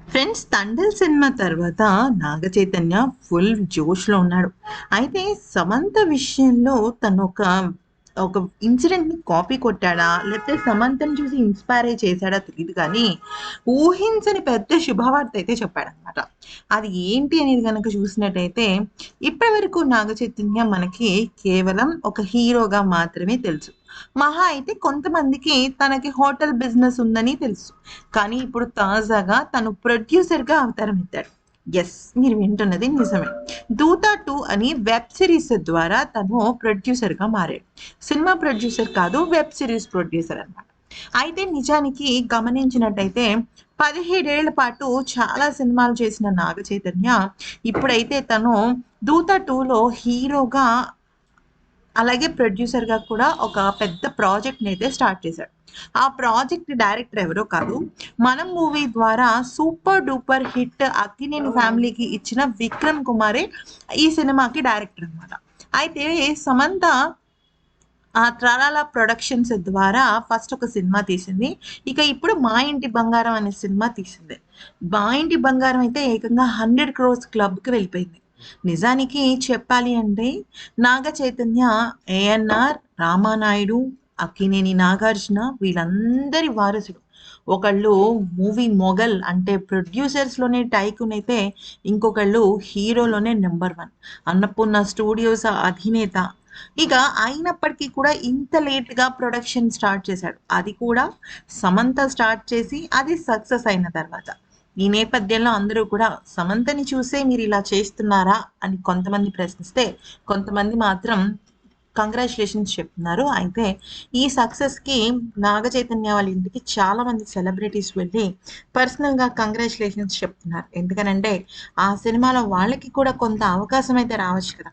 Friends 'Thandel' cinema తర్వాత Naga Chaitanya full జోష్‌లో ఉన్నాడు. అయితే సమంత విషయంలో తను ఒక ఇన్సిడెంట్‌ని కాపీ కొట్టాడా? లేకపోతే సమంతని చూసి ఇన్‌స్పైర్ అయ్యి చేసాడా తెలీదు కానీ, ఊహించని పెద్ద శుభవార్త అయితే చెప్పాడనమాట. అది ఏంటి అనేది గనక చూసినట్టయితే, ఇప్పటివరకు నాగ చైతన్య మనకి కేవలం ఒక హీరోగా మాత్రమే తెలుసు. మహా అయితే కొంతమందికి తనకి హోటల్ బిజినెస్ ఉందని తెలుసు. కానీ ఇప్పుడు తాజాగా తను ప్రొడ్యూసర్‌గా అవతారం ఎత్తాడు. యెస్! మీరు వింటున్నది నిజమే. 'దూత 2' అని వెబ్ సీరీస్ ద్వారా తను ప్రొడ్యూసర్‌గా మారాడు. సినిమా ప్రొడ్యూసర్ కాదు, వెబ్ సీరీస్ ప్రొడ్యూసర్ అన్నమాట. అయితే నిజానికి గమనించినట్టయితే 17 ఏళ్ల పాటు చాలా సినిమాలు చేసిన నాగ చైతన్య ఇప్పుడైతే తను 'దూత 2'లో హీరోగా అలాగే ప్రొడ్యూసర్‌గా కూడా ఒక పెద్ద ప్రాజెక్ట్‌నైతే స్టార్ట్ చేశాడు. ఆ ప్రాజెక్ట్ డైరెక్టర్ ఎవరో కాదు, 'మనం' మూవీ ద్వారా సూపర్ డూపర్ హిట్ 'అక్కినేని ఫ్యామిలీకి' ఇచ్చిన విక్రమ్ కుమారే ఈ సినిమాకి డైరెక్టర్ అన్నమాట. అయితే సమంత 'ట్రాలాలా ప్రొడక్షన్స్' ద్వారా ఫస్ట్ ఒక సినిమా తీసింది. ఇక ఇప్పుడు 'మా ఇంటి బంగారం' అనే సినిమా తీసింది. 'మా ఇంటి బంగారం' అయితే ఏకంగా 100 క్రోర్స్ క్లబ్‌కి వెళ్ళిపోయింది. నిజానికి చెప్పాలి అంటే నాగ చైతన్య, ఏఎన్నార్, రామానాయుడు, అక్కినేని నాగార్జున వీళ్ళందరి వారసుడు. ఒకళ్ళు మూవీ మొఘల్ అంటే ప్రొడ్యూసర్స్‌లోనే టైకూన్ అయితే, ఇంకొకళ్ళు హీరోలోనే నంబర్ 1 అన్నపూర్ణ స్టూడియోస్ అధినేత. ఇక అయినప్పటికీ కూడా ఇంత లేట్‌గా ప్రొడక్షన్ స్టార్ట్ చేశాడు. అది కూడా సమంత స్టార్ట్ చేసి అది సక్సెస్ అయిన తర్వాత. ఈ నేపథ్యంలో అందరూ కూడా సమంతని చూసే మీరిలా చేస్తున్నారా అని కొంతమంది ప్రశ్నిస్తే, కొంతమంది మాత్రం కంగ్రాచ్యులేషన్స్ చెప్తున్నారు. అయితే ఈ సక్సెస్‌కి నాగ చైతన్య వాళ్ళ ఇంటికి చాలామంది సెలబ్రిటీస్ వెళ్ళి పర్సనల్‌గా కంగ్రాచ్యులేషన్స్ చెప్తున్నారు. ఎందుకనంటే ఆ సినిమాలో వాళ్ళకి కూడా కొంత అవకాశం అయితే రావచ్చు కదా!